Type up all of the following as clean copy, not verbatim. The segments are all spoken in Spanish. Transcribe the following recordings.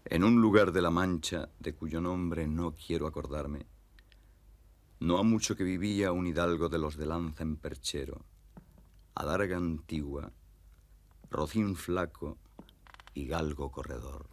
En un lugar de la Mancha, de cuyo nombre no quiero acordarme, no ha mucho que vivía un hidalgo de los de lanza en perchero, adarga antigua, rocín flaco y galgo corredor.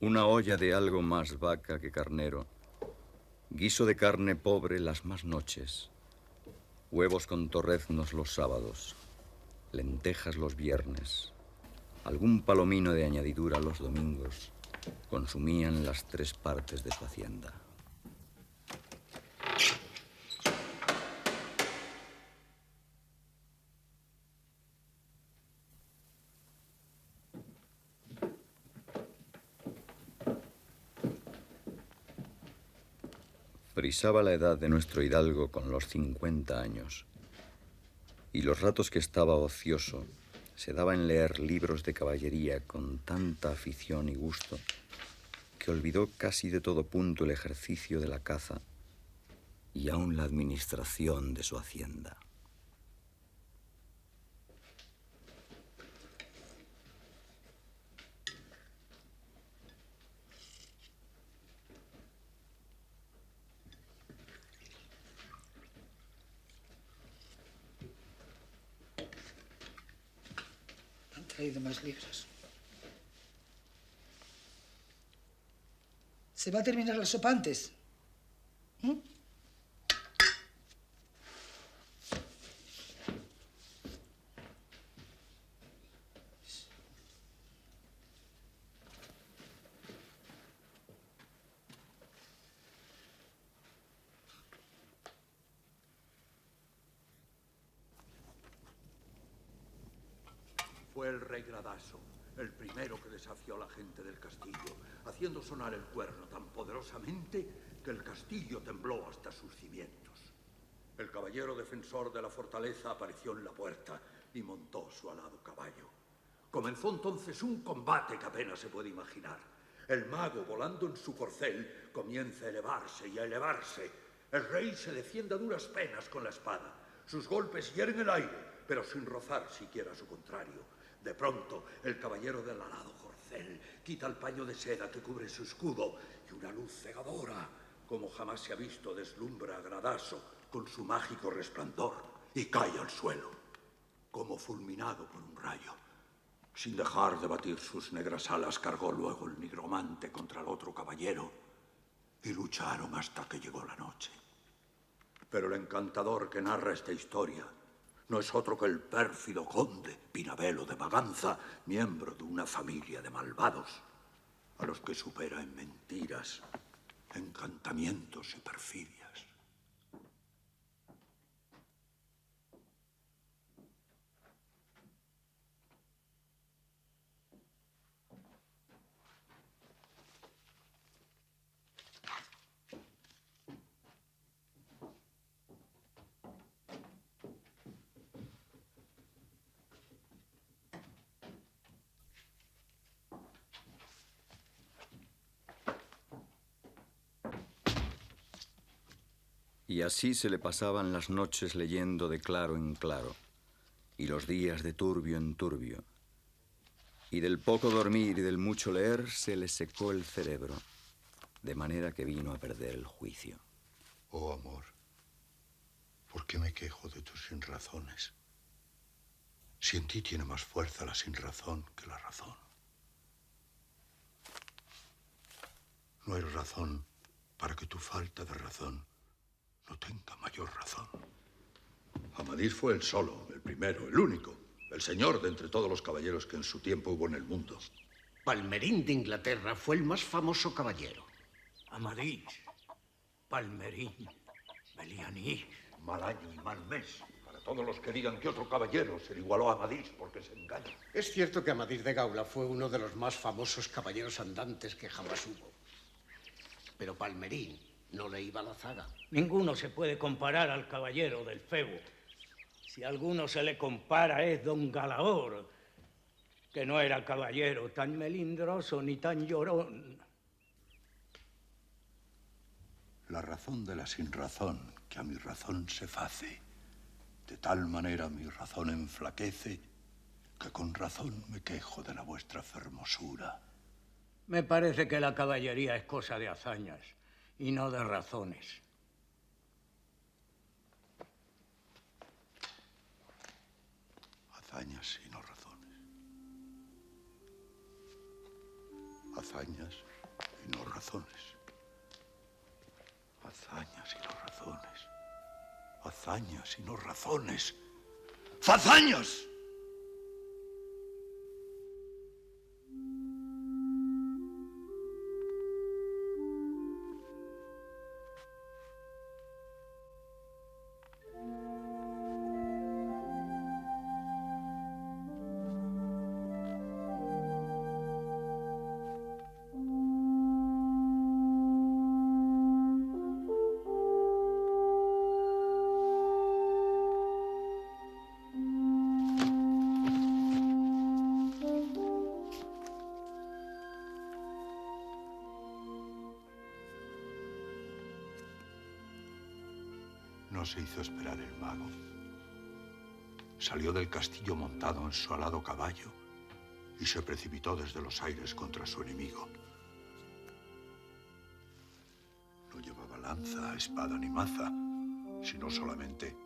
Una olla de algo más vaca que carnero, guiso de carne pobre las más noches, huevos con torreznos los sábados, lentejas los viernes, algún palomino de añadidura los domingos, consumían las 3 partes de su hacienda. Frisaba la edad de nuestro hidalgo con los 50 años, y los ratos que estaba ocioso se daba en leer libros de caballería con tanta afición y gusto que olvidó casi de todo punto el ejercicio de la caza y aún la administración de su hacienda. Traído más libros. ¿Se va a terminar la sopa antes? Fue el rey Gradaso, el primero que desafió a la gente del castillo, haciendo sonar el cuerno tan poderosamente que el castillo tembló hasta sus cimientos. El caballero defensor de la fortaleza apareció en la puerta y montó su alado caballo. Comenzó entonces un combate que apenas se puede imaginar. El mago, volando en su corcel, comienza a elevarse y a elevarse. El rey se defiende a duras penas con la espada. Sus golpes hieren el aire, pero sin rozar siquiera a su contrario. De pronto, el caballero del alado doncel. Quita el paño de seda que cubre su escudo y una luz cegadora, como jamás se ha visto, deslumbra a Gradaso con su mágico resplandor y cae al suelo, como fulminado por un rayo. Sin dejar de batir sus negras alas, cargó luego el nigromante contra el otro caballero y lucharon hasta que llegó la noche. Pero el encantador que narra esta historia no es otro que el pérfido conde Pinabelo de Maganza, miembro de una familia de malvados, a los que supera en mentiras, encantamientos y perfidias. Y así se le pasaban las noches leyendo de claro en claro, y los días de turbio en turbio. Y del poco dormir y del mucho leer se le secó el cerebro, de manera que vino a perder el juicio. Oh, amor, ¿por qué me quejo de tus sinrazones? Si en ti tiene más fuerza la sinrazón que la razón. No hay razón para que tu falta de razón no tenga mayor razón. Amadís fue el solo, el primero, el único, el señor de entre todos los caballeros que en su tiempo hubo en el mundo. Palmerín de Inglaterra fue el más famoso caballero. Amadís, Palmerín, Melianís. Mal año y mal mes para todos los que digan que otro caballero se le igualó a Amadís porque se engaña. Es cierto que Amadís de Gaula fue uno de los más famosos caballeros andantes que jamás hubo. Pero Palmerín no le iba a la zaga. Ninguno se puede comparar al caballero del Febo. Si a alguno se le compara es don Galaor, que no era caballero tan melindroso ni tan llorón. La razón de la sinrazón que a mi razón se face, de tal manera mi razón enflaquece, que con razón me quejo de la vuestra fermosura. Me parece que la caballería es cosa de hazañas y no de razones. Hazañas y no razones. Hazañas y no razones. Hazañas y no razones. Hazañas y no razones. ¡Fazañas! No se hizo esperar el mago. Salió del castillo montado en su alado caballo y se precipitó desde los aires contra su enemigo. No llevaba lanza, espada ni maza, sino solamente,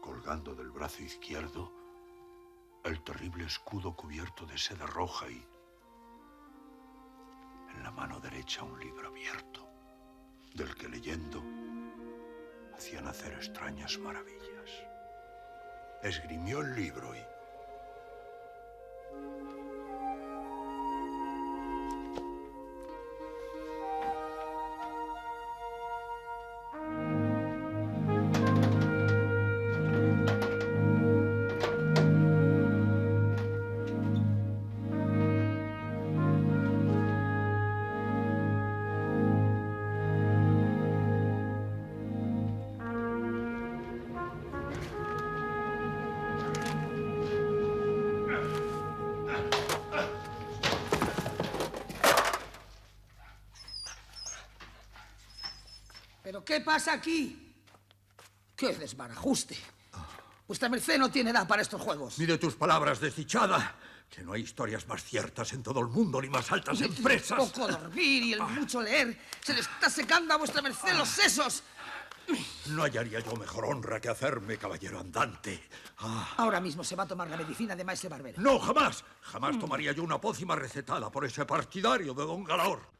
colgando del brazo izquierdo, el terrible escudo cubierto de seda roja y en la mano derecha un libro abierto, del que leyendo hacía nacer extrañas maravillas. Esgrimió el libro y ¿Pero qué pasa aquí? ¡Qué desbarajuste! Vuestra merced no tiene edad para estos juegos. Mire tus palabras, desdichada, Que no hay historias más ciertas en todo el mundo, ni más altas empresas. El poco dormir y el mucho leer. Se le está secando a vuestra merced los sesos. No hallaría yo mejor honra que hacerme caballero andante. Ahora mismo se va a tomar la medicina de maese Barbero. No, jamás. Jamás tomaría yo una pócima recetada por ese partidario de don Galaor.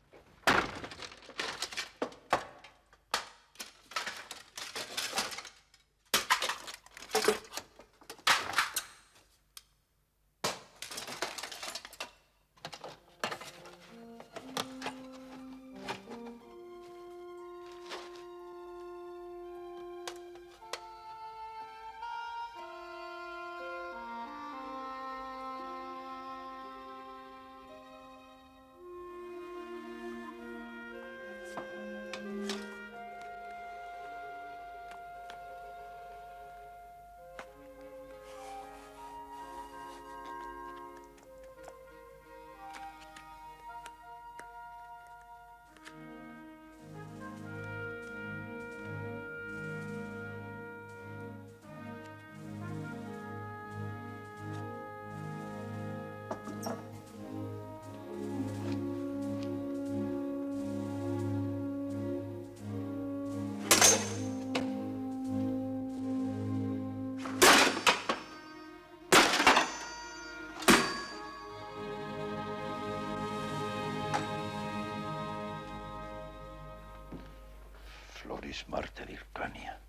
Floris Marte de Hircania,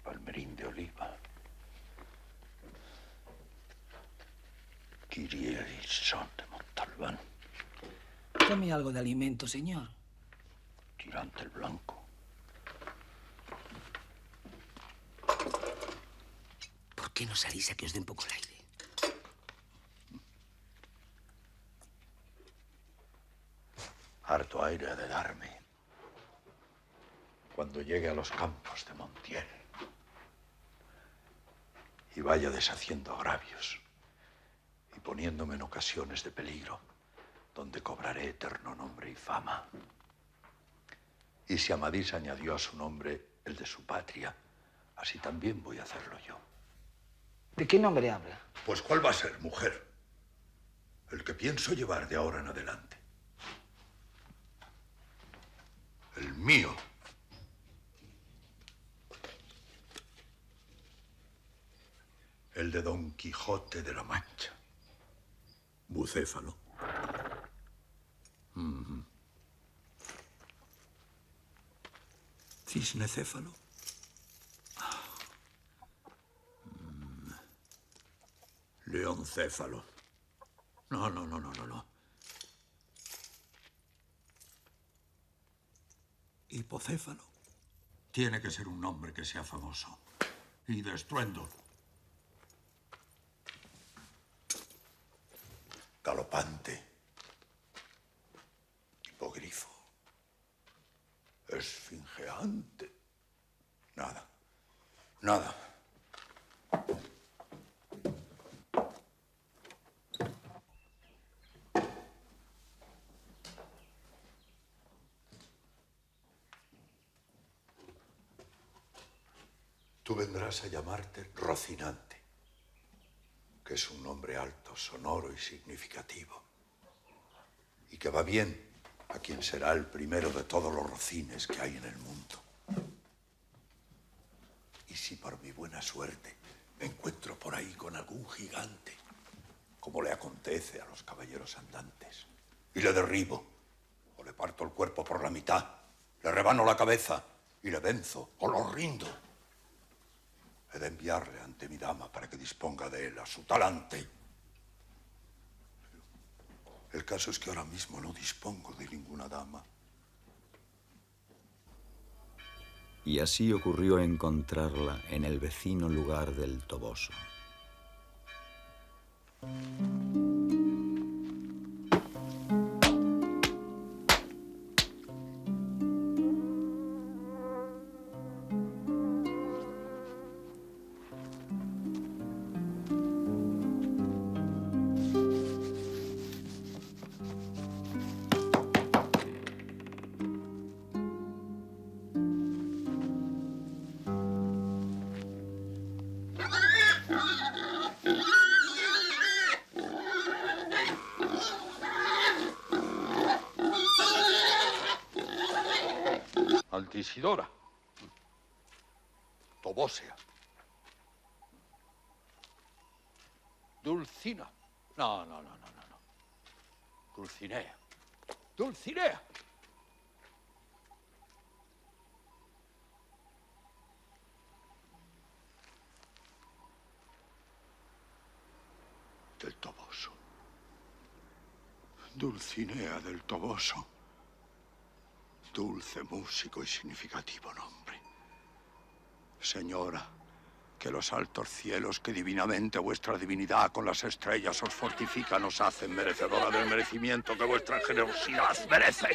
Palmerín de Oliva, Kyrie Elison de Montalbán. Tome algo de alimento, señor. Tirante el Blanco. ¿Por qué no salís a que os dé un poco el aire? Harto aire ha de darme cuando llegue a los campos de Montiel y vaya deshaciendo agravios y poniéndome en ocasiones de peligro donde cobraré eterno nombre y fama. Y si Amadís añadió a su nombre el de su patria, así también voy a hacerlo yo. ¿De qué nombre habla? Pues ¿cuál va a ser, mujer? El que pienso llevar de ahora en adelante. El mío. El de Don Quijote de la Mancha. Bucéfalo. Cisnecéfalo. Leoncéfalo. No. Hipocéfalo. Tiene que ser un nombre que sea famoso. Y de estruendo. Galopante. Hipogrifo. Esfingeante. Nada. Tú vendrás a llamarte Rocinante, que es un nombre alto, sonoro y significativo, y que va bien a quien será el primero de todos los rocines que hay en el mundo. Y si por mi buena suerte me encuentro por ahí con algún gigante, como le acontece a los caballeros andantes, y le derribo, o le parto el cuerpo por la mitad, le rebano la cabeza y le venzo, o lo rindo, he de enviarle ante mi dama para que disponga de él a su talante. El caso es que ahora mismo no dispongo de ninguna dama. Y así ocurrió encontrarla en el vecino lugar del Toboso. Altisidora. Tobósea. Dulcina. No. Dulcinea. Dulcinea. Del Toboso. Dulcinea del Toboso. Dulce músico y significativo nombre. Señora, que los altos cielos que divinamente vuestra divinidad con las estrellas os fortifican os hacen merecedora del merecimiento que vuestra generosidad merece.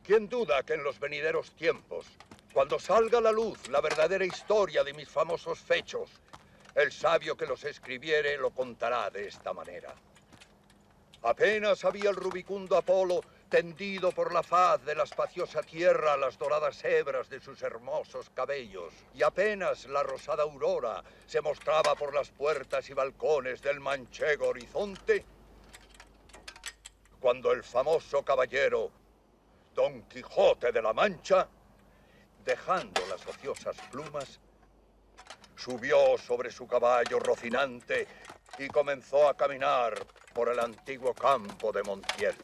¿Quién duda que en los venideros tiempos, cuando salga a la luz la verdadera historia de mis famosos fechos, el sabio que los escribiere lo contará de esta manera? Apenas había el rubicundo Apolo tendido por la faz de la espaciosa tierra las doradas hebras de sus hermosos cabellos, y apenas la rosada aurora se mostraba por las puertas y balcones del manchego horizonte, cuando el famoso caballero Don Quijote de la Mancha, dejando las ociosas plumas, subió sobre su caballo rocinante y comenzó a caminar por el antiguo campo de Montiel.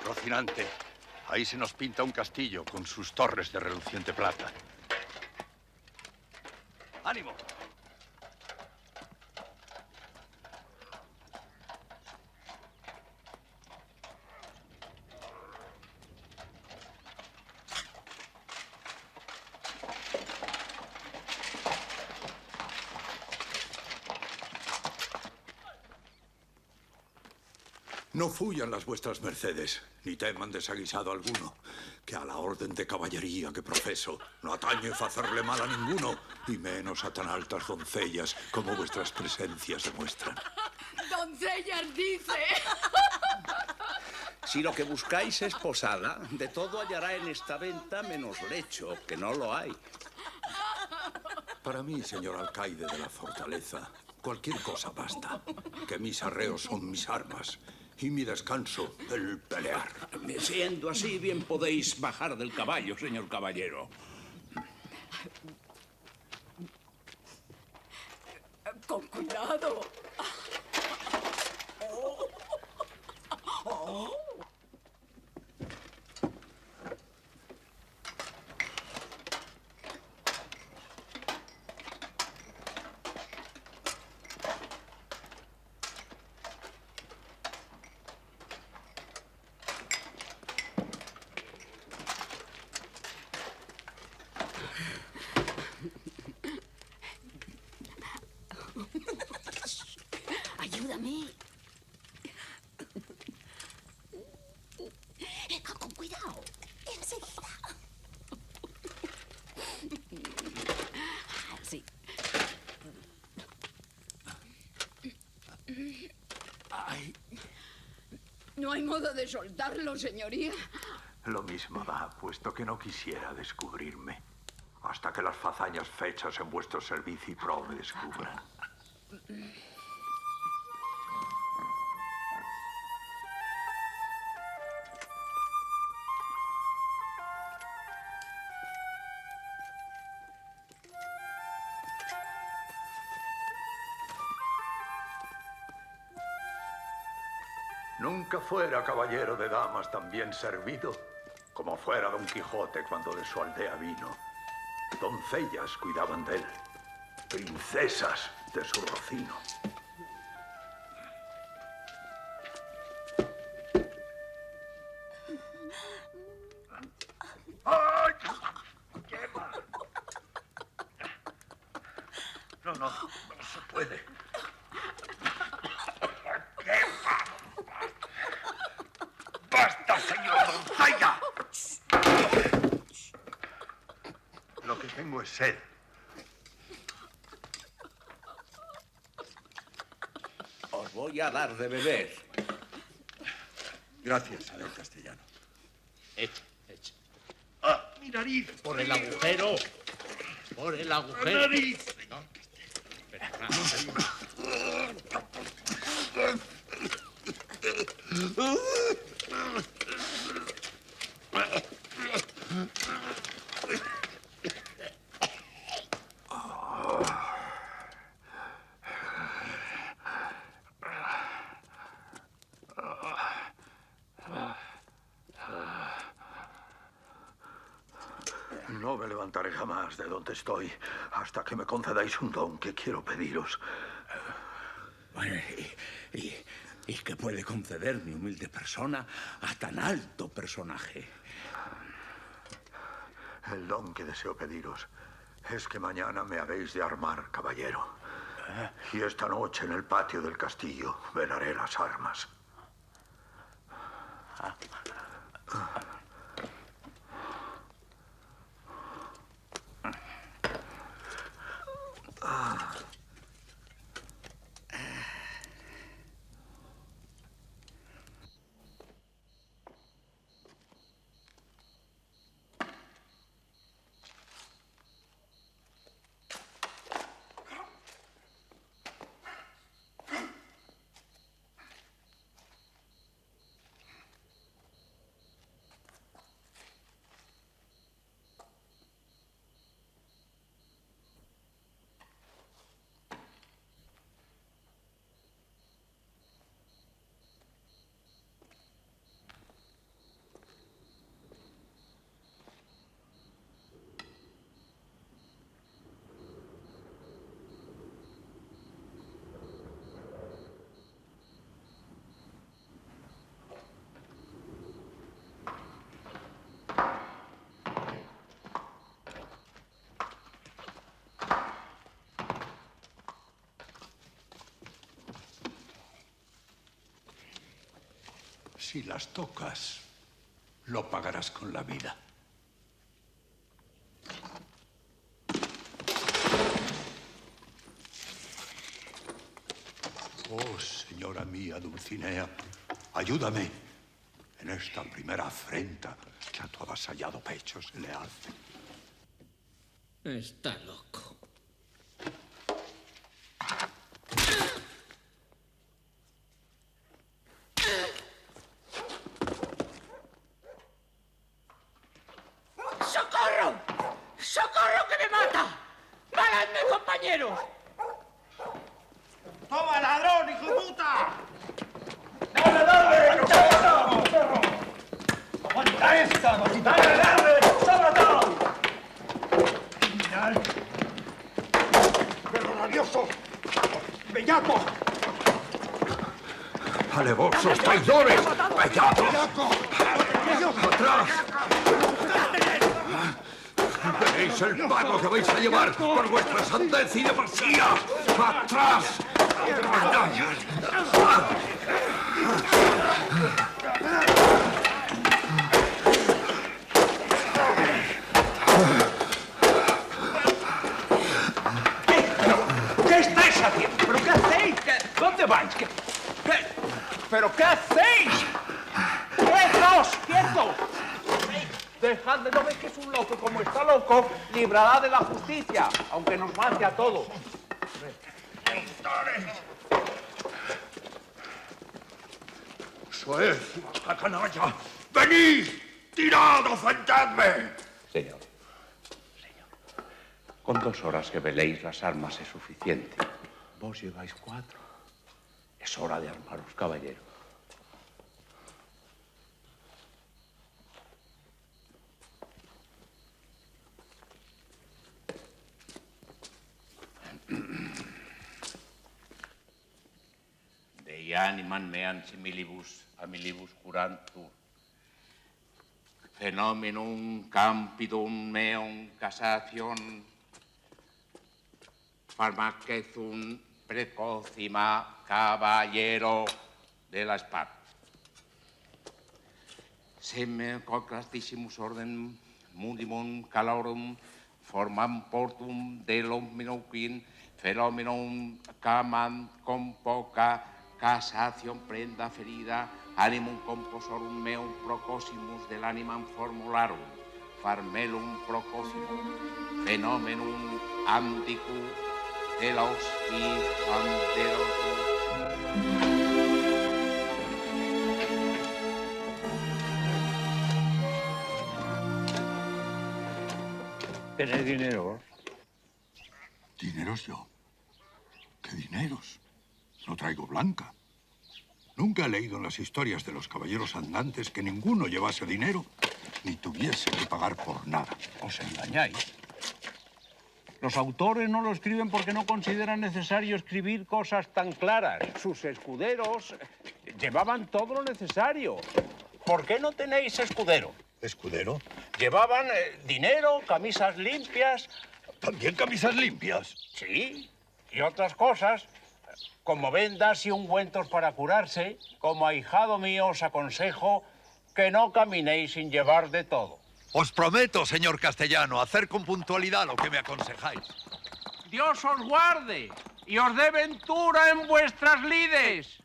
Rocinante, ahí se nos pinta un castillo con sus torres de reluciente plata. ¡Ánimo! No fuyan las vuestras mercedes, ni teman desaguisado alguno, que a la orden de caballería que profeso no atañe hacerle mal a ninguno, y menos a tan altas doncellas como vuestras presencias demuestran. ¡Doncellas dice! Si lo que buscáis es posada, de todo hallará en esta venta menos lecho, que no lo hay. Para mí, señor alcaide de la fortaleza, cualquier cosa basta, que mis arreos son mis armas y mi descanso el pelear. Siendo así, bien podéis bajar del caballo, señor caballero. Con cuidado. Ayúdame. Con cuidado. Enseguida. Sí. Ay, No hay modo de soltarlo, señoría. lo mismo da, puesto que no quisiera descubrirme, hasta que las fazañas fechas en vuestro servicio y pro me descubran. Nunca fuera caballero de damas tan bien servido como fuera Don Quijote cuando de su aldea vino. Doncellas cuidaban de él, princesas de su rocino. ¡Ay! ¡Quema! No se puede. ¡Basta, señor doncella! Lo que tengo es sed. Os voy a dar de beber. Gracias, señor castellano. Eche. ¡Ah, mi nariz! Por el agujero. Por el agujero. ¡Nariz! No, espera, nada. No me levantaré jamás de donde estoy hasta que me concedáis un don que quiero pediros. Bueno, ¿y qué puede conceder mi humilde persona a tan alto personaje? El don que deseo pediros es que mañana me habéis de armar, caballero. Y esta noche en el patio del castillo velaré las armas. Si las tocas, lo pagarás con la vida. Oh, señora mía, Dulcinea, ayúdame en esta primera afrenta que a tu avasallado pecho se le hace. Está loco. ¡Socorro! ¡Socorro que me mata! ¡Varadme, compañeros! ¡Toma, ladrón, hijo de puta! ¡Dale, dale! ¡Aguanta esta! ¡Dale, dale! ¡Sobre todo! ¡Pero rabioso! ¡Bellaco! ¡Alevosos traidores! ¡Bellaco! ¡Atrás! ¡Veréis el pago que vais a llevar por vuestra sandez y demasía! ¡Atrás! ¿Qué estáis haciendo? ¿Pero qué hacéis? ¿Dónde vais? ¿Pero qué hacéis? ¡Quietos! ¡Quietos! Dejadle, ¿no veis que es un loco? Y como está loco, librará de la justicia, aunque nos mate a todos. ¡Eso es, la canalla! ¡Venid! ¡Tirad, ofendedme! Señor, con 2 horas que veléis las armas es suficiente. Vos lleváis 4. Es hora de armaros, caballero. Dei animam meam similibus amilibus curantur. Phenomenum campidum meum cassation pharmacethum precocima caballero de la espada. Seme conclastissimus ordem mundimum calorum formam portum delum minuquin phenomenum camam con poca casación prenda ferida animum composorum meum procosimus del animam formularum farmelum procosimum phenomenum anticu telos y anterosus. ¿Tenéis dinero? ¿Dineros yo? ¿Qué dineros? No traigo blanca. Nunca he leído en las historias de los caballeros andantes que ninguno llevase dinero ni tuviese que pagar por nada. Os engañáis. Los autores no lo escriben porque no consideran necesario escribir cosas tan claras. Sus escuderos llevaban todo lo necesario. ¿Por qué no tenéis escudero? ¿Escudero? Llevaban dinero, camisas limpias. ¿También camisas limpias? Sí, y otras cosas, como vendas y ungüentos para curarse. Como ahijado mío os aconsejo que no caminéis sin llevar de todo. Os prometo, señor castellano, hacer con puntualidad lo que me aconsejáis. Dios os guarde y os dé ventura en vuestras lides.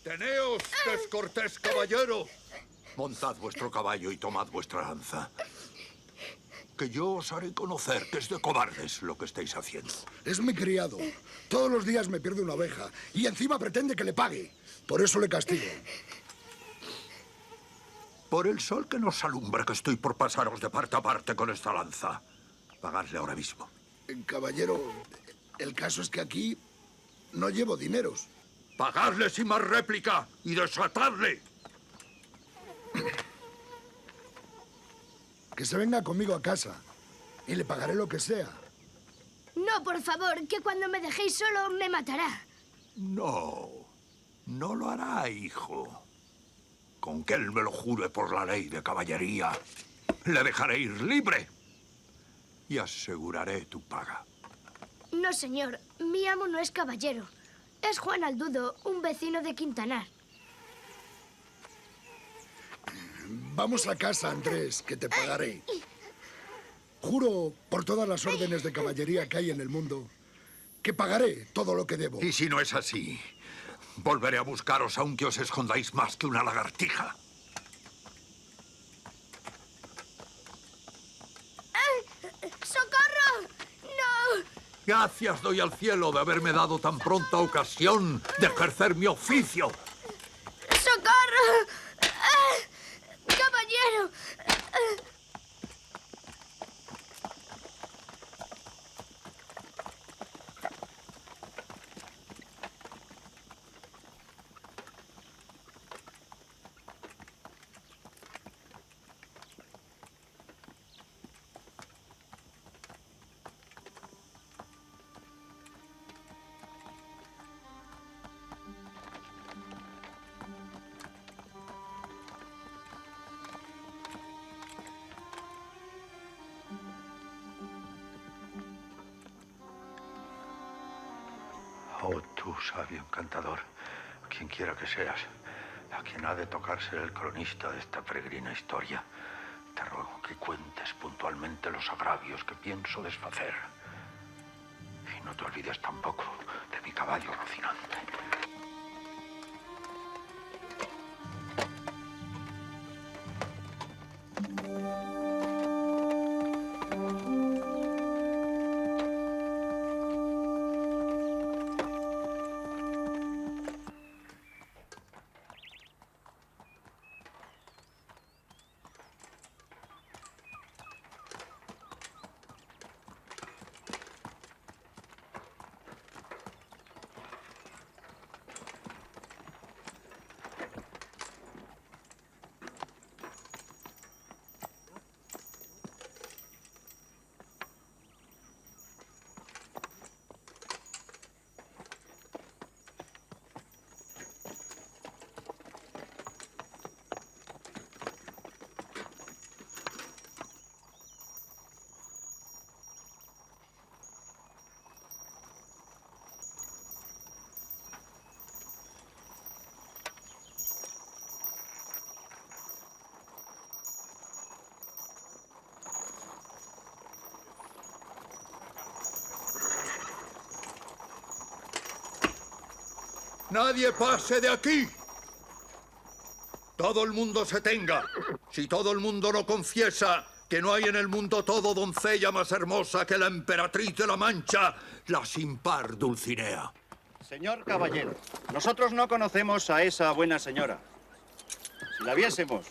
Deteneos, descortés caballero. Montad vuestro caballo y tomad vuestra lanza. Que yo os haré conocer que es de cobardes lo que estáis haciendo. Es mi criado. Todos los días me pierde una oveja y encima pretende que le pague. Por eso le castigo. Por el sol que nos alumbra que estoy por pasaros de parte a parte con esta lanza. Pagadle ahora mismo. Caballero, el caso es que aquí no llevo dineros. Pagadle sin más réplica y desatadle. Que se venga conmigo a casa y le pagaré lo que sea. No, por favor, que cuando me dejéis solo me matará. No, no lo hará, hijo. Con que él me lo jure por la ley de caballería, le dejaré ir libre y aseguraré tu paga. No, señor. Mi amo no es caballero. Es Juan Aldudo, un vecino de Quintanar. Vamos a casa, Andrés, que te pagaré. Juro por todas las órdenes de caballería que hay en el mundo que pagaré todo lo que debo. Y si no es así, volveré a buscaros aunque os escondáis más que una lagartija. ¡Socorro! ¡No! Gracias doy al cielo de haberme dado tan pronta ocasión de ejercer mi oficio. ¡Socorro! ¡Caballero! Oh, tú, sabio encantador, quien quiera que seas, a quien ha de tocar ser el cronista de esta peregrina historia, te ruego que cuentes puntualmente los agravios que pienso desfacer. Y no te olvides tampoco de mi caballo Rocinante. Nadie pase de aquí. Todo el mundo se tenga. Si todo el mundo no confiesa que no hay en el mundo todo doncella más hermosa que la emperatriz de la Mancha, la sin par Dulcinea. Señor caballero, nosotros no conocemos a esa buena señora. Si la viésemos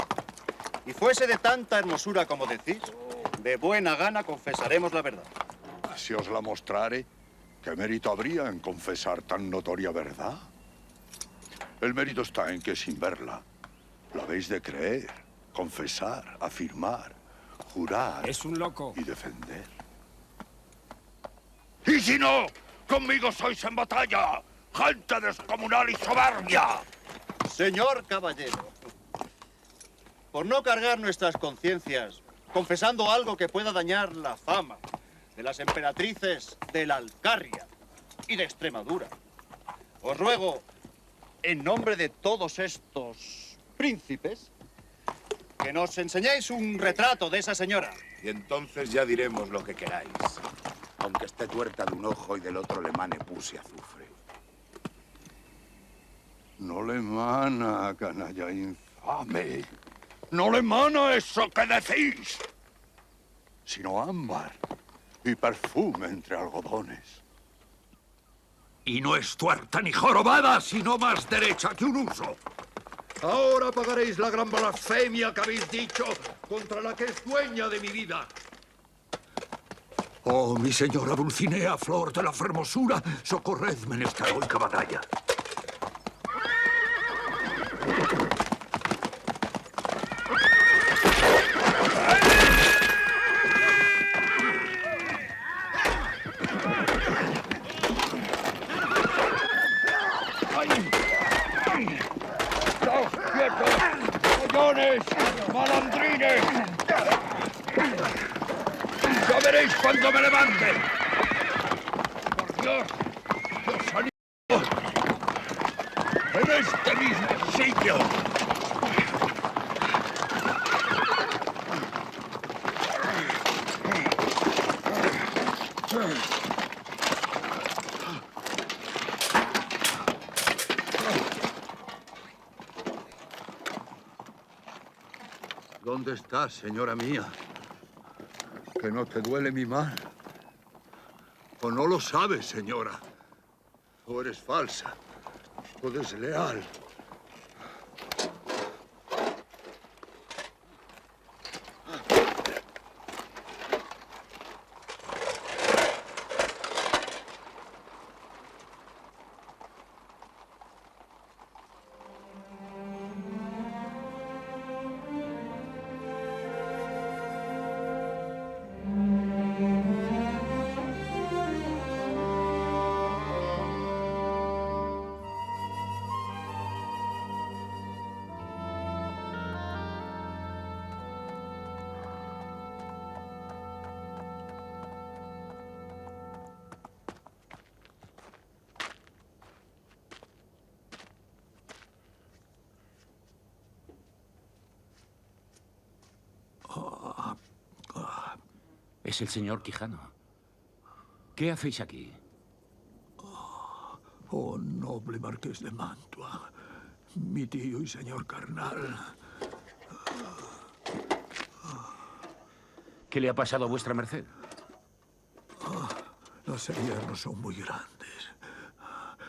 y fuese de tanta hermosura como decís, de buena gana confesaremos la verdad. Si os la mostrare, ¿qué mérito habría en confesar tan notoria verdad? El mérito está en que sin verla, la habéis de creer, confesar, afirmar, jurar. Es un loco. Y defender. ¡Y si no! ¡Conmigo sois en batalla! ¡Gente descomunal y soberbia! Señor caballero, por no cargar nuestras conciencias confesando algo que pueda dañar la fama de las emperatrices de la Alcarria y de Extremadura, os ruego, en nombre de todos estos príncipes, que nos enseñéis un retrato de esa señora. Y entonces ya diremos lo que queráis, aunque esté tuerta de un ojo y del otro le mane pus y azufre. No le mana, canalla infame. No le mana eso que decís, sino ámbar y perfume entre algodones. Y no es tuerta ni jorobada, sino más derecha que un uso. Ahora pagaréis la gran blasfemia que habéis dicho contra la que es dueña de mi vida. Oh, mi señora Dulcinea, flor de la fermosura, socorredme en esta heroica batalla. ¡Malandrines! ¡Ya veréis cuando me levante! ¡Por Dios! ¡Los animo! ¡En este mismo sitio! ¿Dónde estás, señora mía? ¿Que no te duele mi mal? ¿O no lo sabes, señora? ¿O eres falsa? ¿O desleal? Es el señor Quijano. ¿Qué hacéis aquí? Oh, noble marqués de Mantua, mi tío y señor carnal. ¿Qué le ha pasado a vuestra merced? Las heridas no son muy grandes,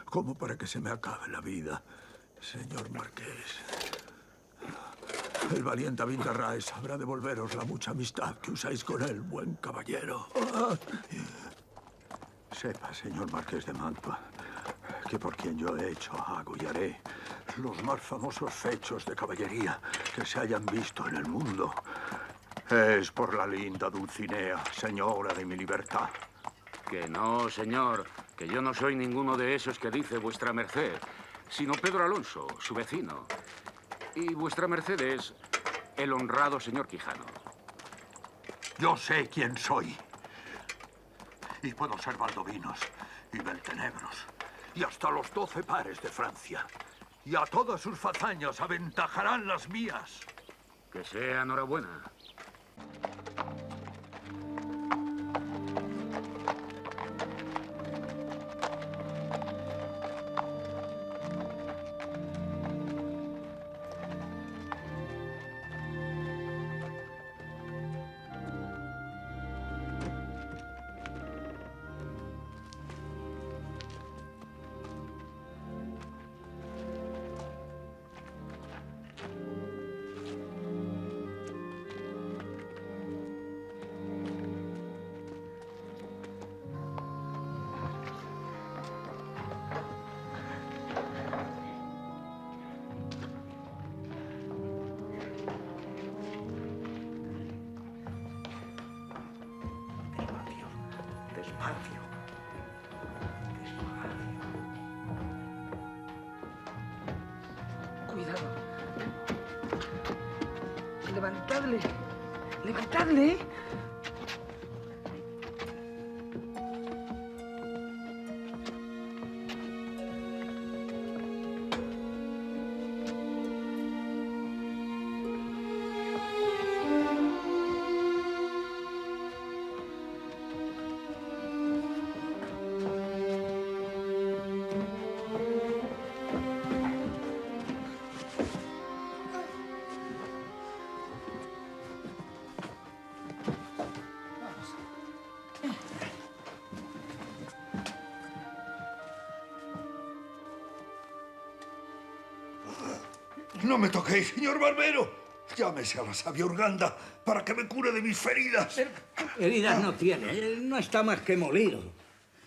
como para que se me acabe la vida, señor marqués. El valiente Abindarraez sabrá devolveros la mucha amistad que usáis con él, buen caballero. Sepa, señor marqués de Mantua, que por quien yo he hecho, hago y haré los más famosos fechos de caballería que se hayan visto en el mundo. Es por la linda Dulcinea, señora de mi libertad. Que no, señor, que yo no soy ninguno de esos que dice vuestra merced, sino Pedro Alonso, su vecino. Y vuestra merced es el honrado señor Quijano. Yo sé quién soy. Y puedo ser Valdovinos y Beltenebros y hasta los 12 pares de Francia. Y a todas sus fazañas aventajarán las mías. Que sea enhorabuena. Despacio. Cuidado. Levantadle. Levantadle. No me toquéis, señor barbero. Llámese a la sabia Urganda para que me cure de mis feridas. Heridas no tiene, no está más que molido.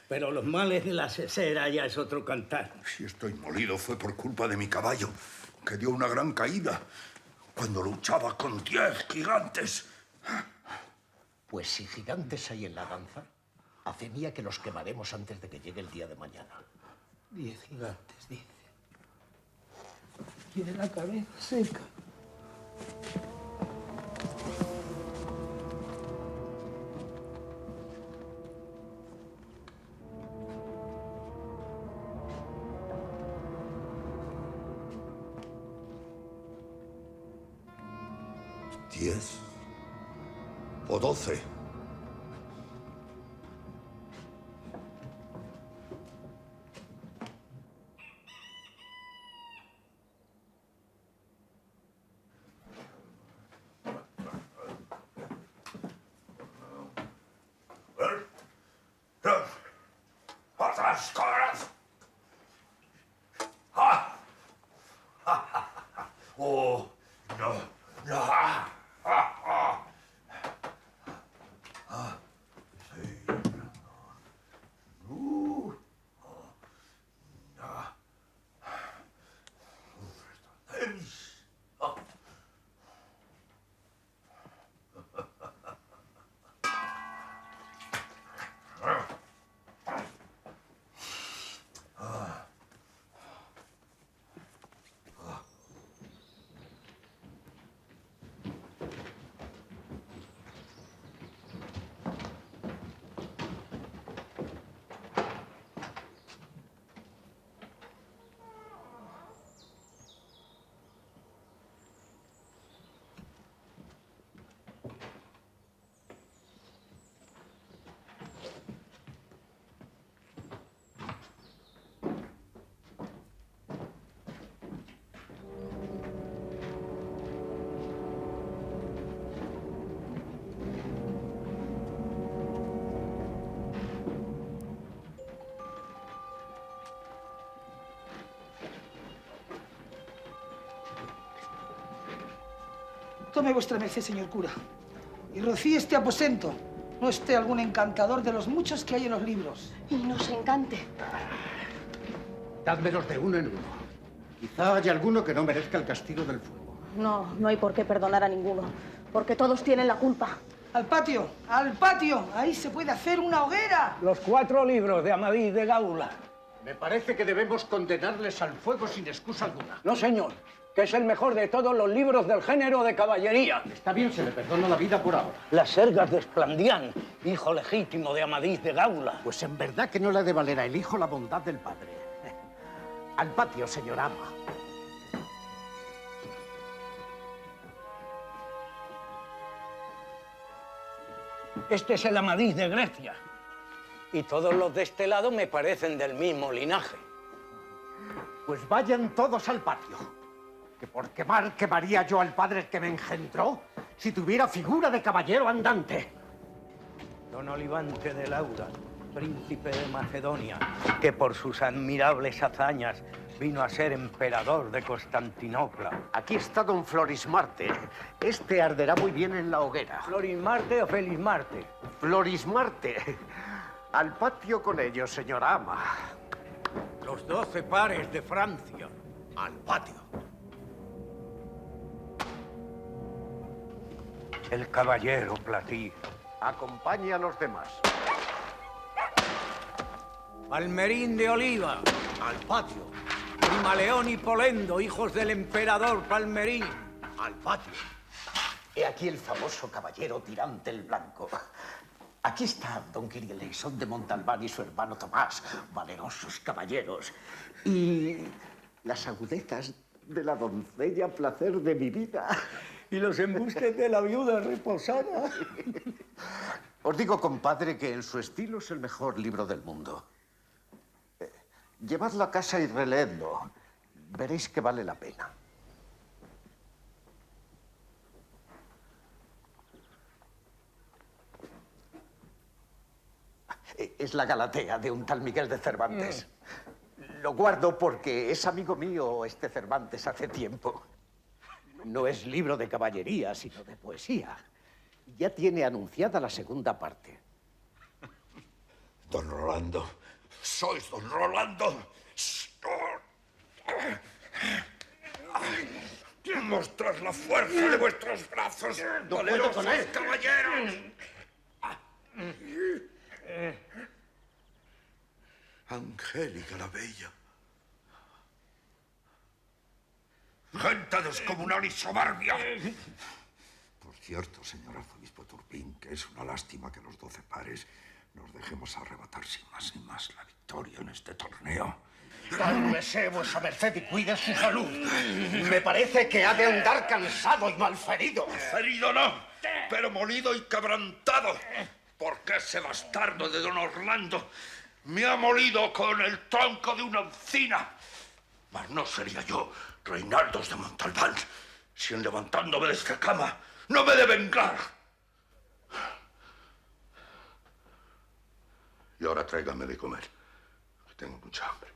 Pero los males de la sesera ya es otro cantar. Si estoy molido fue por culpa de mi caballo, que dio una gran caída cuando luchaba con 10 gigantes. Pues si gigantes hay en la danza, hace mía que los quemaremos antes de que llegue el día de mañana. 10 gigantes, dice. Tiene la cabeza seca. ¿10 o 12? ¡Atrás, caras! ¡Ah! ¡Oh, no! ¡No! Tome vuestra merced, señor cura, y rocíe este aposento. No esté algún encantador de los muchos que hay en los libros. Y nos encante. Dádmelos de uno en uno. Quizá haya alguno que no merezca el castigo del fuego. No, no hay por qué perdonar a ninguno, porque todos tienen la culpa. ¡Al patio! ¡Al patio! Ahí se puede hacer una hoguera. Los 4 libros de Amadís de Gaula. Me parece que debemos condenarles al fuego sin excusa alguna. No, señor, que es el mejor de todos los libros del género de caballería. Está bien, se le perdona la vida por ahora. Las Sergas de Esplandián, hijo legítimo de Amadís de Gaula. Pues en verdad que no le ha de valer al hijo la bondad del padre. Al patio, señor ama. Este es el Amadís de Grecia. Y todos los de este lado me parecen del mismo linaje. Pues vayan todos al patio. Que por quemar quemaría yo al padre que me engendró si tuviera figura de caballero andante. Don Olivante de Laura, príncipe de Macedonia, que por sus admirables hazañas vino a ser emperador de Constantinopla. Aquí está don Florismarte. Este arderá muy bien en la hoguera. ¿Florismarte o Felismarte? Florismarte. Al patio con ellos, señora ama. Los 12 pares de Francia. Al patio. El caballero Platí. Acompañe a los demás. Palmerín de Oliva. Al patio. Primaleón y Polendo, hijos del emperador Palmerín. Al patio. He aquí el famoso caballero tirante el blanco. Aquí está don Quirieleison de Montalbán y su hermano Tomás, valerosos caballeros. Y las agudezas de la doncella placer de mi vida. Y los embustes de la viuda reposada. Os digo, compadre, que en su estilo es el mejor libro del mundo. Llevadlo a casa y releedlo. Veréis que vale la pena. Es la Galatea de un tal Miguel de Cervantes. Lo guardo porque es amigo mío este Cervantes hace tiempo. No es libro de caballería, sino de poesía. Ya tiene anunciada la segunda parte. Don Rolando. Sois don Rolando. Mostrad la fuerza de vuestros brazos, No valerosos puedo con él. caballeros. Angélica la Bella. Gente descomunal y soberbia. Por cierto, señor arzobispo Turpín, que es una lástima que los 12 pares nos dejemos arrebatar sin más ni más la victoria en este torneo. Cálmese, vuesa merced, y cuide su salud. Me parece que ha de andar cansado y malferido. Ferido no, pero molido y quebrantado. Porque ese bastardo de don Orlando me ha molido con el tronco de una encina. Mas no sería yo Reinaldos de Montalbán si en levantándome de esta cama no me he de vengar. Y ahora tráigame de comer, que tengo mucha hambre.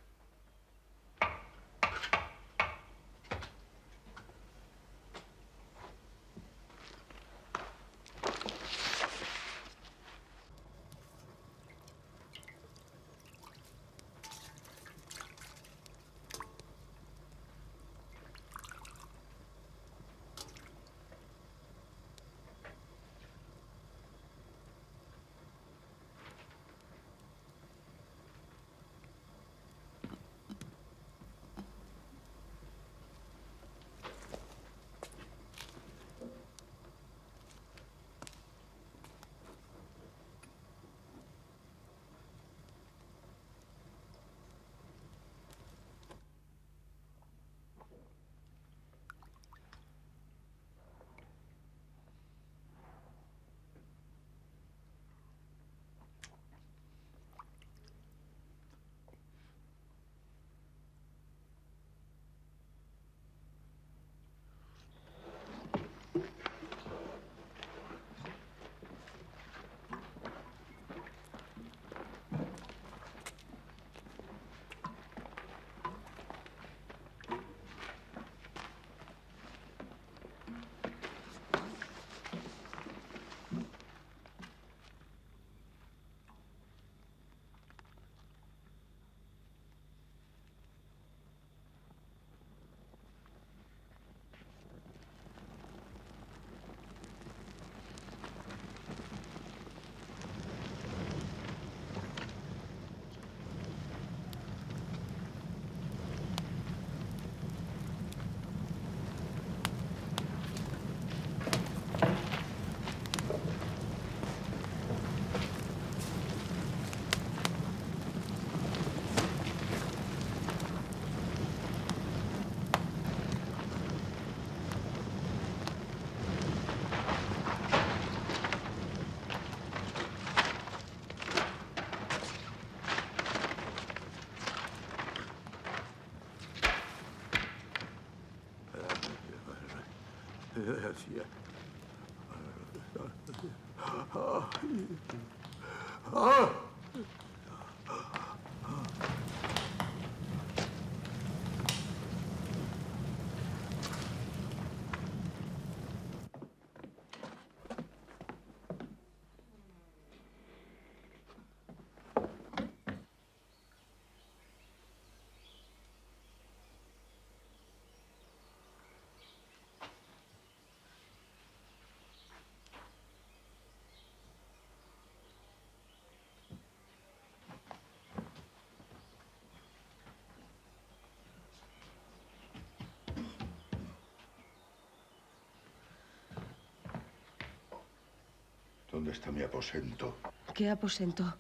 ¿Dónde está mi aposento? ¿Qué aposento?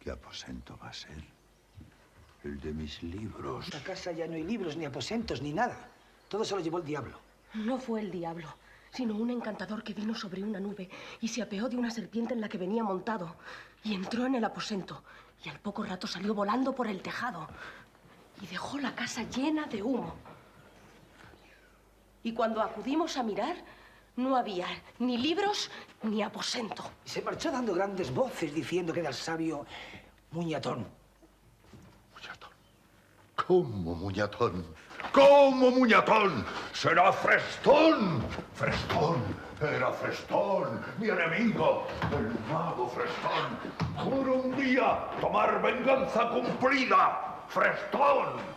¿Qué aposento va a ser? El de mis libros. En esta casa ya no hay libros, ni aposentos, ni nada. Todo se lo llevó el diablo. No fue el diablo, sino un encantador que vino sobre una nube y se apeó de una serpiente en la que venía montado y entró en el aposento y al poco rato salió volando por el tejado y dejó la casa llena de humo. Y cuando acudimos a mirar, no había ni libros ni aposento. Y se marchó dando grandes voces diciendo que era el sabio Muñatón. ¿Cómo, Muñatón? ¿Cómo, muñatón? Será Frestón. Frestón, era Frestón, mi enemigo, el mago Frestón. Juro un día tomar venganza cumplida. Frestón.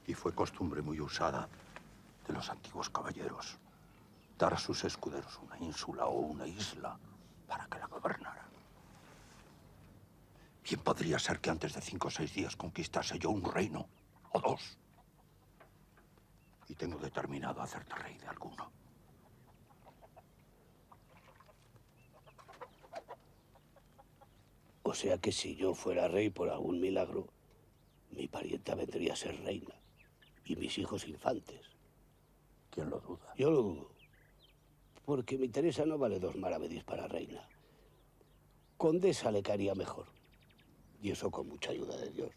Y fue costumbre muy usada de los antiguos caballeros dar a sus escuderos una ínsula o una isla para que la gobernaran. Bien podría ser que antes de 5 o 6 días conquistase yo un reino o 2. Y tengo determinado hacerte rey de alguno. O sea que si yo fuera rey por algún milagro, mi parienta vendría a ser reina. Y mis hijos infantes. ¿Quién lo duda? Yo lo dudo. Porque mi Teresa no vale 2 maravedís para reina. Condesa le caería mejor. Y eso con mucha ayuda de Dios.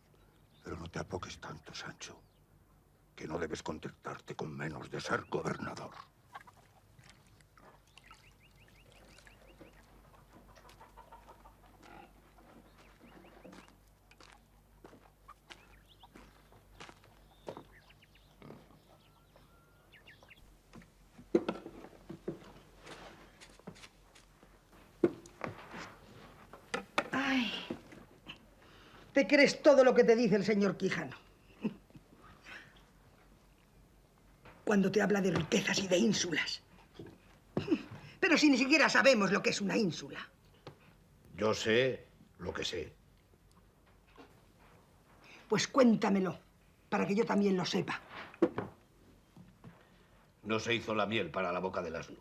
Pero no te apoques tanto, Sancho. Que no debes contentarte con menos de ser gobernador. Ay, ¿te crees todo lo que te dice el señor Quijano? Cuando te habla de riquezas y de ínsulas. Pero si ni siquiera sabemos lo que es una ínsula. Yo sé lo que sé. Pues cuéntamelo, para que yo también lo sepa. No se hizo la miel para la boca del asno.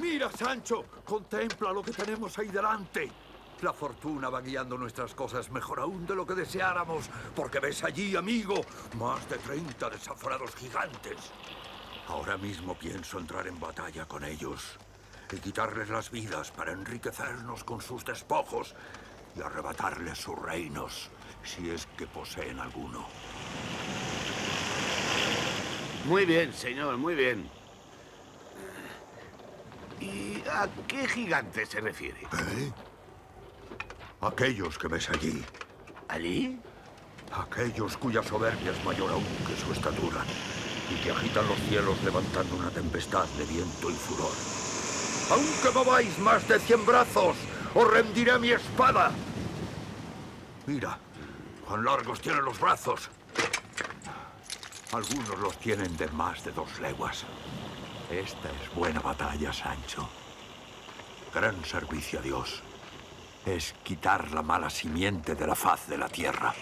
Mira, Sancho, contempla lo que tenemos ahí delante. La fortuna va guiando nuestras cosas mejor aún de lo que deseáramos, porque ves allí, amigo, más de 30 desaforados gigantes. Ahora mismo pienso entrar en batalla con ellos y quitarles las vidas para enriquecernos con sus despojos y arrebatarles sus reinos, si es que poseen alguno. Muy bien, señor, muy bien. ¿Y a qué gigante se refiere? ¿Eh? Aquellos que ves allí. ¿Allí? Aquellos cuya soberbia es mayor aún que su estatura y que agitan los cielos levantando una tempestad de viento y furor. Aunque mováis más de 100 brazos, os rendiré mi espada. Mira, cuán largos tienen los brazos. Algunos los tienen de más de 2 leguas. Esta es buena batalla, Sancho. Gran servicio a Dios. Es quitar la mala simiente de la faz de la tierra.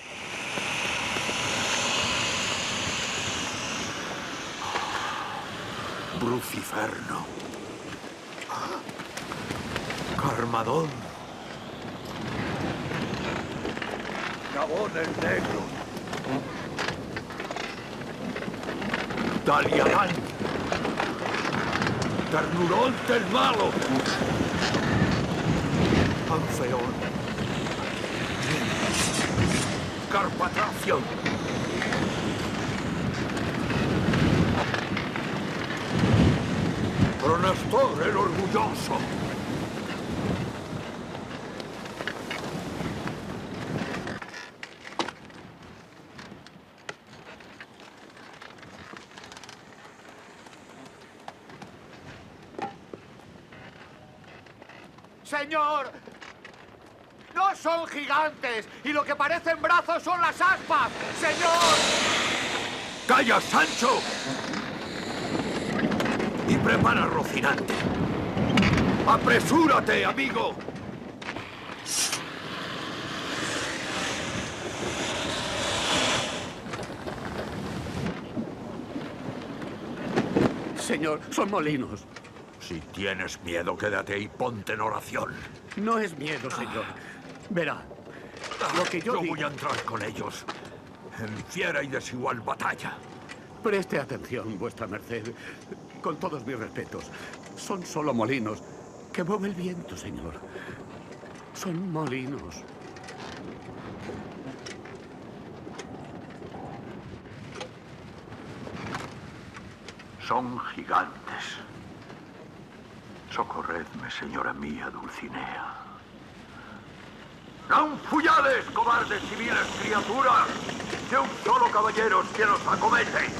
Bruciferno. Carmadón. Gabón el Negro. Daliadán. Ternuronte el Malo. Anfeón. Carpatracio. Pronastor el Orgulloso. ¡Señor! ¡No son gigantes! ¡Y lo que parecen brazos son las aspas! ¡Señor! ¡Calla, Sancho! Y prepara Rocinante. ¡Apresúrate, amigo! Señor, son molinos. Si tienes miedo, quédate y ponte en oración. No es miedo, señor. Verá, lo que yo voy a entrar con ellos en fiera y desigual batalla. Preste atención, vuestra merced. Con todos mis respetos, son solo molinos que mueve el viento, señor. Son molinos. Son gigantes. Socorredme, señora mía, Dulcinea. ¡Non fuyades, cobardes y viles criaturas! Que un solo caballero es quien os acomete.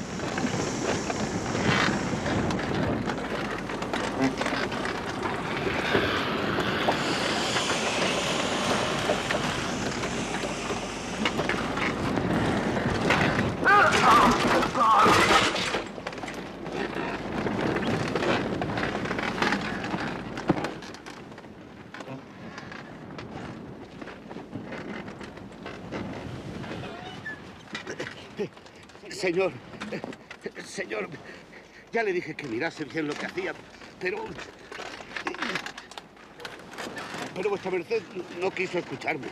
Señor, ya le dije que mirase bien lo que hacía, pero vuestra merced no quiso escucharme.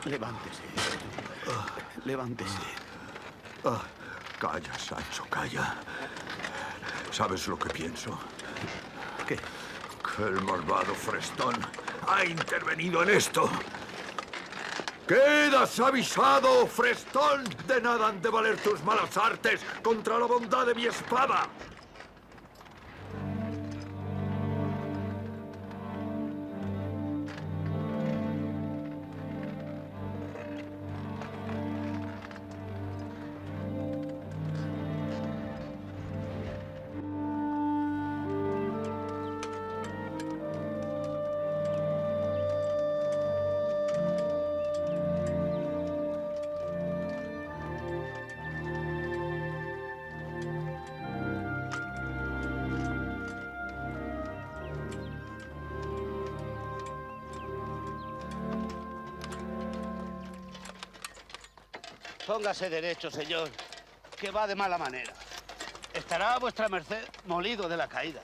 Levántese. Levántese. Calla, Sancho, calla. ¿Sabes lo que pienso? ¿Qué? Que el malvado Frestón ha intervenido en esto. ¡Quedas avisado, Frestón! De nada han de valer tus malas artes contra la bondad de mi espada. Póngase derecho, señor, que va de mala manera. Estará vuestra merced molido de la caída.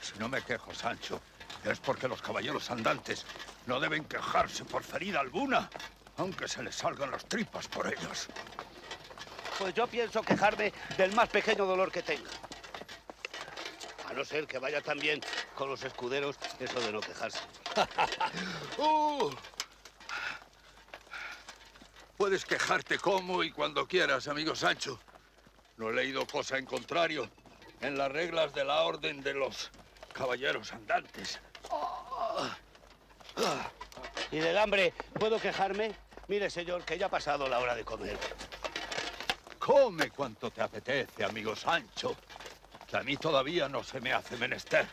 Si no me quejo, Sancho, es porque los caballeros andantes no deben quejarse por ferida alguna, aunque se les salgan las tripas por ellos. Pues yo pienso quejarme del más pequeño dolor que tenga. A no ser que vaya tan bien con los escuderos eso de no quejarse. Puedes quejarte como y cuando quieras, amigo Sancho. No he leído cosa en contrario en las reglas de la Orden de los Caballeros Andantes. ¿Y del hambre puedo quejarme? Mire, señor, que ya ha pasado la hora de comer. Come cuanto te apetece, amigo Sancho, que a mí todavía no se me hace menester.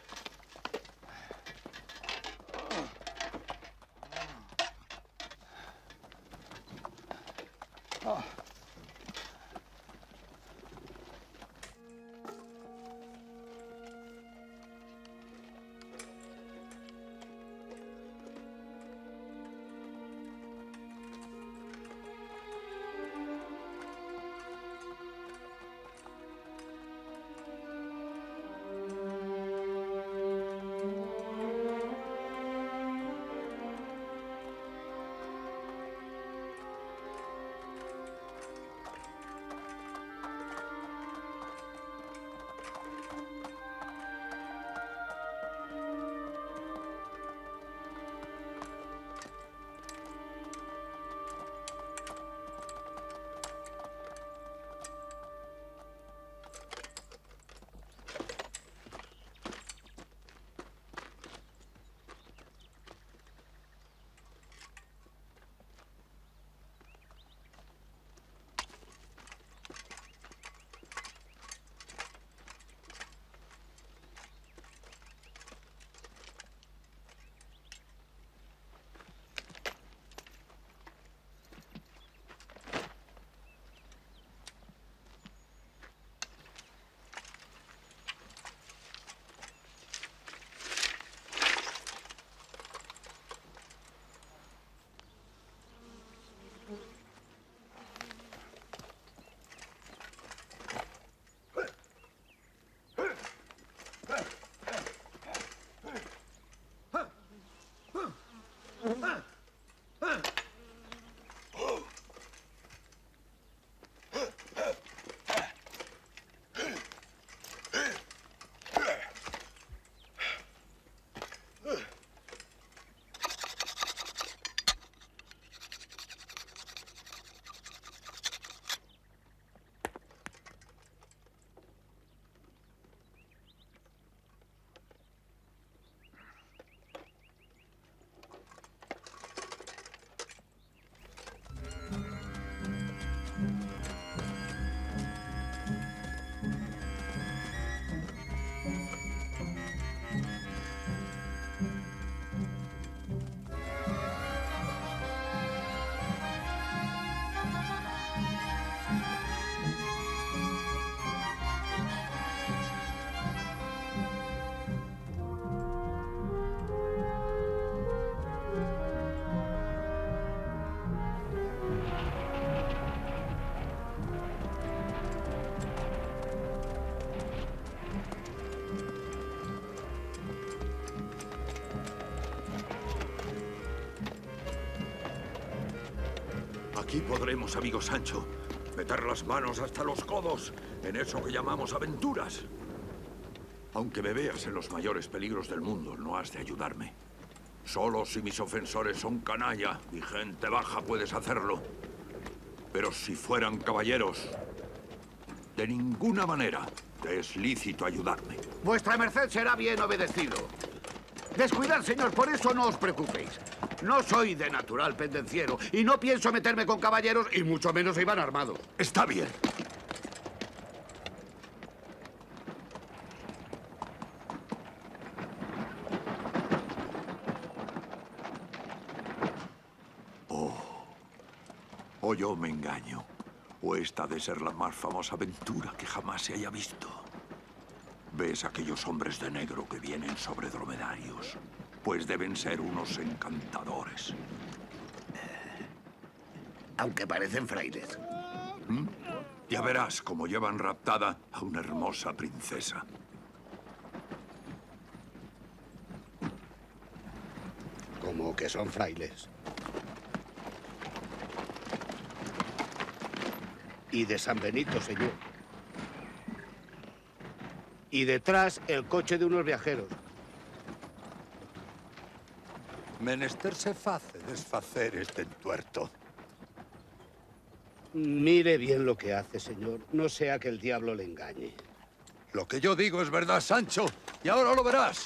Aquí podremos, amigo Sancho, meter las manos hasta los codos en eso que llamamos aventuras. Aunque me veas en los mayores peligros del mundo, no has de ayudarme. Solo si mis ofensores son canalla y gente baja puedes hacerlo. Pero si fueran caballeros, de ninguna manera te es lícito ayudarme. Vuestra merced será bien obedecido. Descuidad, señor, por eso no os preocupéis. No soy de natural pendenciero y no pienso meterme con caballeros y mucho menos si van armados. Está bien. O yo me engaño, o esta ha de ser la más famosa aventura que jamás se haya visto. ¿Ves aquellos hombres de negro que vienen sobre dromedarios? Pues deben ser unos encantadores. Aunque parecen frailes. Ya verás cómo llevan raptada a una hermosa princesa. ¿Cómo que son frailes? Y de San Benito, señor. Y detrás el coche de unos viajeros. Menester se face desfacer este entuerto. Mire bien lo que hace, señor. No sea que el diablo le engañe. Lo que yo digo es verdad, Sancho, y ahora lo verás.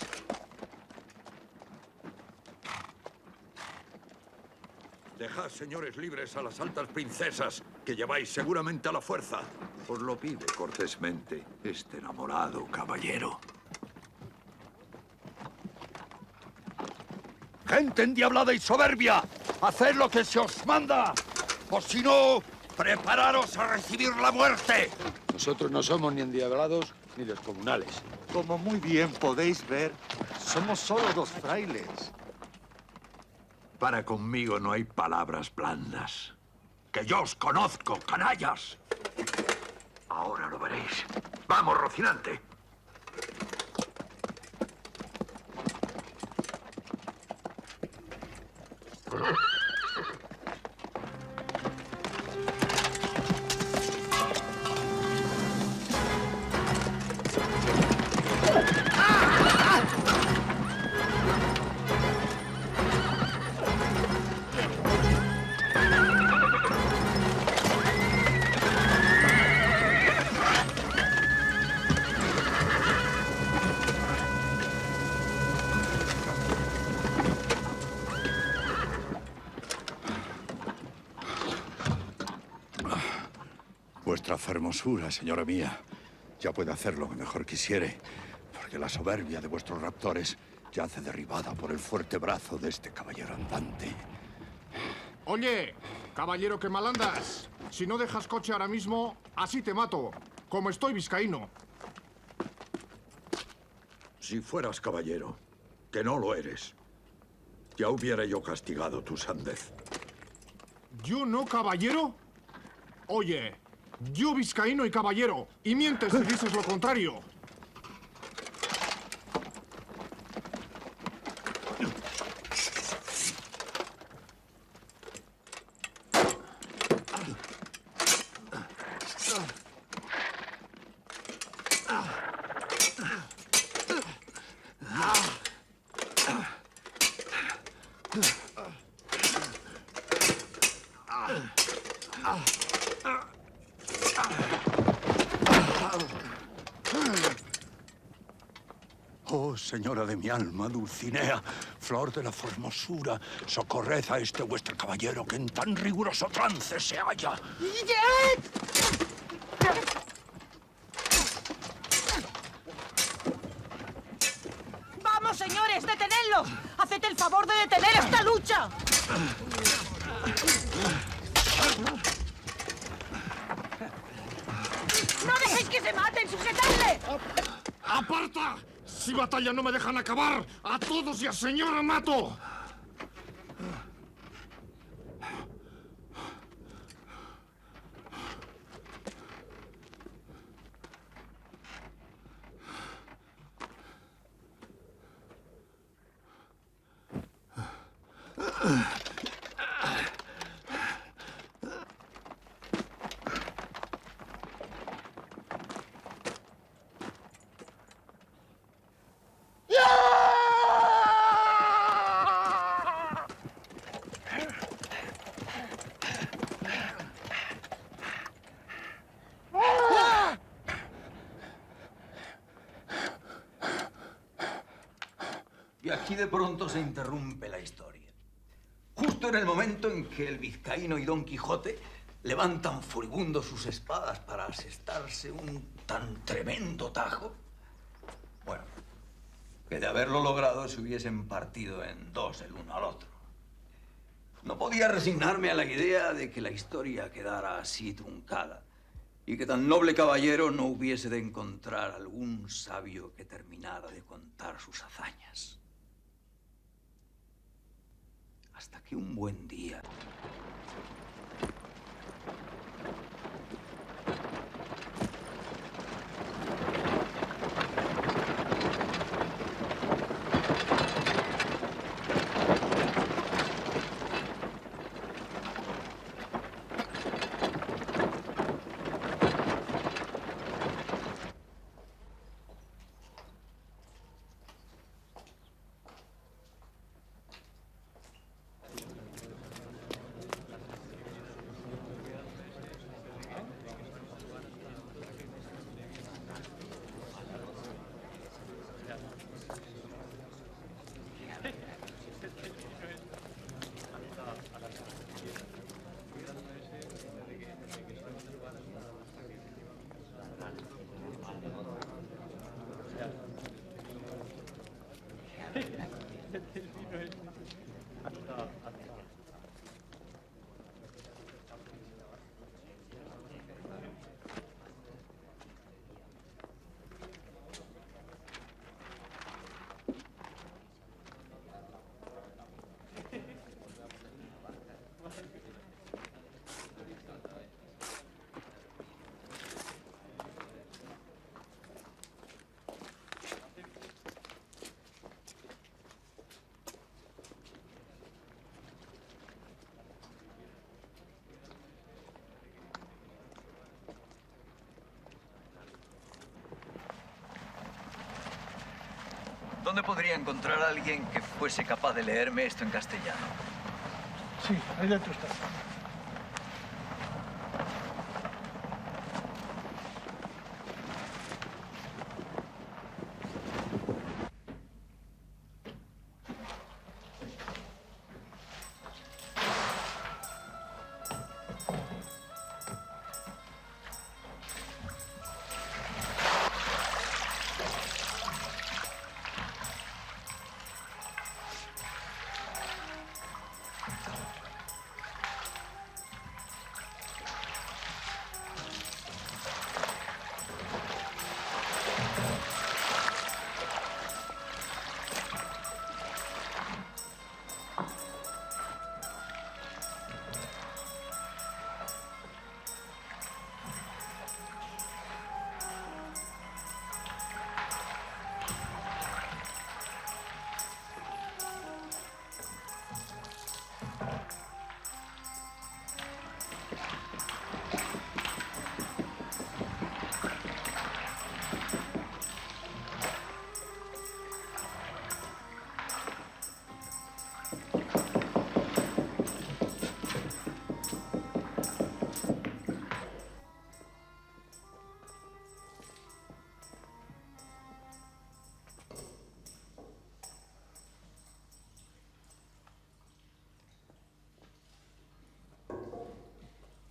Dejad, señores, libres a las altas princesas, que lleváis seguramente a la fuerza. Os lo pide cortésmente este enamorado caballero. ¡Gente endiablada y soberbia! ¡Haced lo que se os manda! ¡O si no, prepararos a recibir la muerte! Nosotros no somos ni endiablados ni descomunales. Como muy bien podéis ver, somos solo 2 frailes. Para conmigo no hay palabras blandas. ¡Que yo os conozco, canallas! Ahora lo veréis. ¡Vamos, Rocinante! Vuestra hermosura, señora mía, ya puede hacer lo que mejor quisiere, porque la soberbia de vuestros raptores yace derribada por el fuerte brazo de este caballero andante. Oye, caballero que mal andas. Si no dejas coche ahora mismo, así te mato, como estoy vizcaíno. Si fueras caballero, que no lo eres, ya hubiera yo castigado tu sandez. ¿Yo no, caballero? Oye, yo vizcaíno y caballero, y mientes si dices lo contrario. Oh, señora de mi alma, Dulcinea, flor de la formosura, socorred a este vuestro caballero que en tan riguroso trance se halla. ¡Vamos, señores! ¡Detenedlo! ¡Haced el favor de detener esta lucha! ¡No dejéis que se maten! ¡Sujetadle! ¡Aparta! Si batalla no me dejan acabar, a todos y a señora mato. Y aquí de pronto se interrumpe la historia. Justo en el momento en que el vizcaíno y Don Quijote levantan furibundos sus espadas para asestarse un tan tremendo tajo, bueno, que de haberlo logrado se hubiesen partido en 2 el uno al otro. No podía resignarme a la idea de que la historia quedara así truncada y que tan noble caballero no hubiese de encontrar algún sabio que terminara de contar sus hazañas. Hasta que un buen día... ¿Dónde podría encontrar a alguien que fuese capaz de leerme esto en castellano? Sí, ahí dentro está.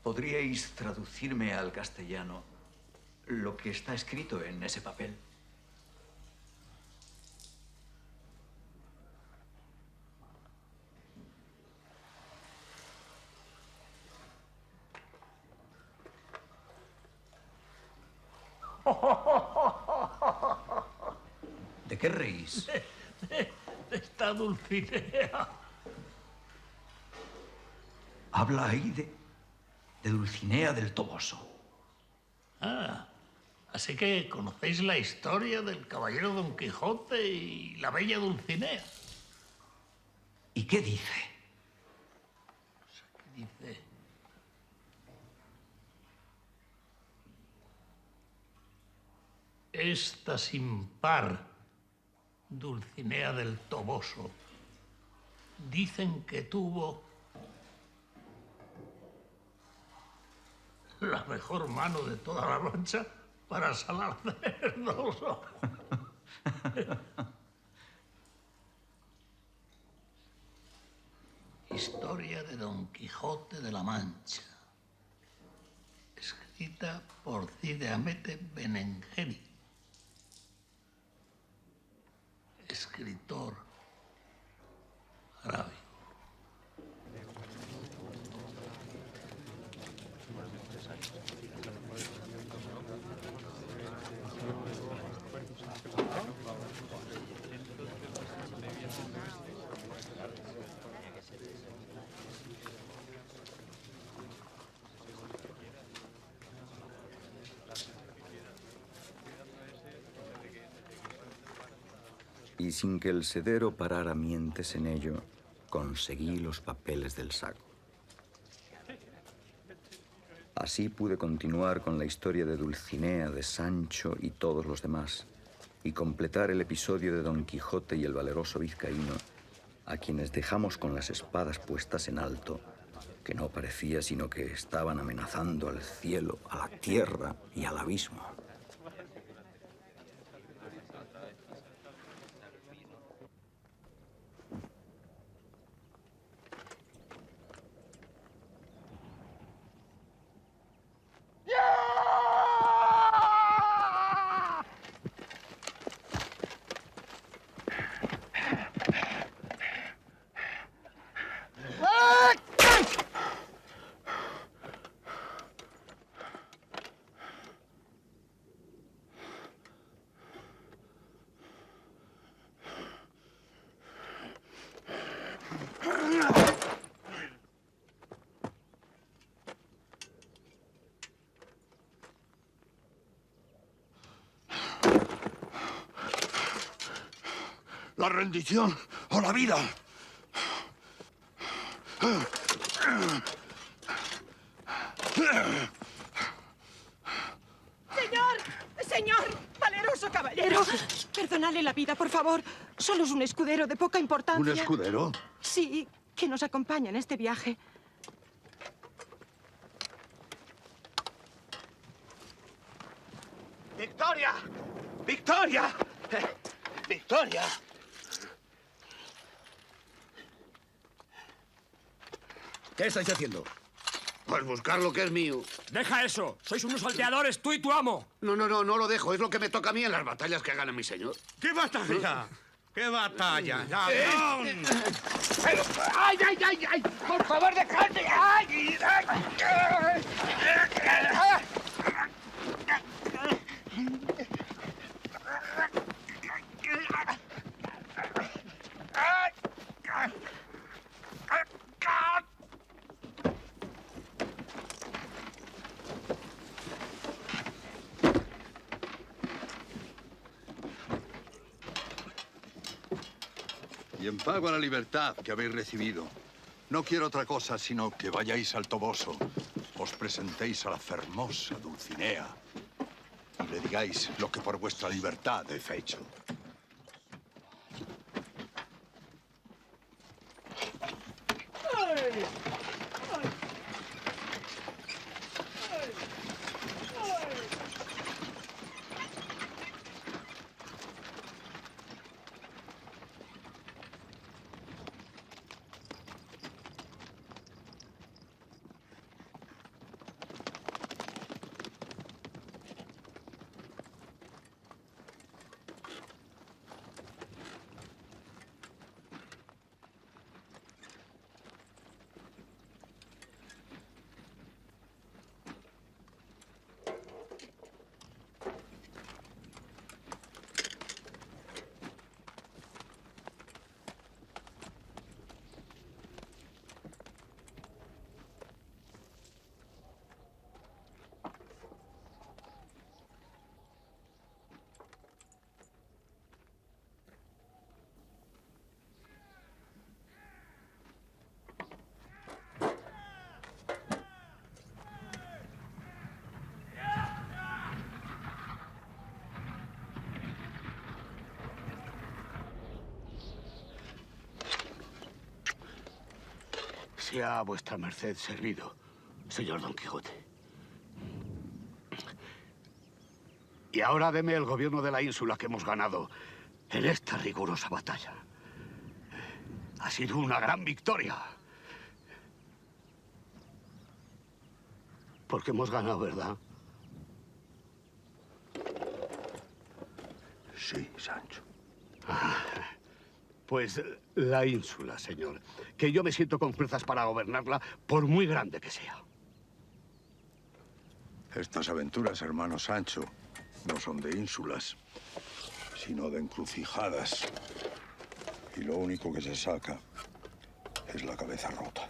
¿Podríais traducirme al castellano lo que está escrito en ese papel? ¿De qué reís? De esta Dulcinea. Habla ahí de Dulcinea del Toboso. Ah, así que conocéis la historia del caballero Don Quijote y la bella Dulcinea. ¿Y qué dice? ¿Qué dice? Esta sin par, Dulcinea del Toboso, dicen que tuvo la mejor mano de toda la Mancha para salar cerdos. Historia de Don Quijote de la Mancha, escrita por Cide Hamete Benengeli, escritor árabe. Y sin que el sedero parara mientes en ello, conseguí los papeles del saco. Así pude continuar con la historia de Dulcinea, de Sancho y todos los demás, y completar el episodio de Don Quijote y el valeroso vizcaíno, a quienes dejamos con las espadas puestas en alto, que no parecía sino que estaban amenazando al cielo, a la tierra y al abismo. La rendición o la vida. ¡Señor! ¡Señor! ¡Valeroso Hermoso caballero, perdonadle la vida, por favor. Solo es un escudero de poca importancia. ¿Un escudero? Sí, que nos acompaña en este viaje. ¡Victoria! ¡Victoria! ¡Victoria! ¿Qué estáis haciendo? Pues buscar lo que es mío. ¡Deja eso! ¡Sois unos salteadores, tú y tu amo! No lo dejo. Es lo que me toca a mí en las batallas que gana mi señor. ¿Qué batalla? ¿Qué batalla? ¡Ladrón! Pero, ¡ay, ay, ay, ay! ¡Por favor, dejadme! ¡Ay! Y en pago a la libertad que habéis recibido, no quiero otra cosa sino que vayáis al Toboso, os presentéis a la hermosa Dulcinea y le digáis lo que por vuestra libertad he fecho. Sea vuestra merced servido, señor Don Quijote. Y ahora deme el gobierno de la ínsula que hemos ganado en esta rigurosa batalla. Ha sido una gran victoria. Porque hemos ganado, ¿verdad? Sí, Sancho. Pues la ínsula, señor. Que yo me siento con fuerzas para gobernarla, por muy grande que sea. Estas aventuras, hermano Sancho, no son de ínsulas, sino de encrucijadas. Y lo único que se saca es la cabeza rota.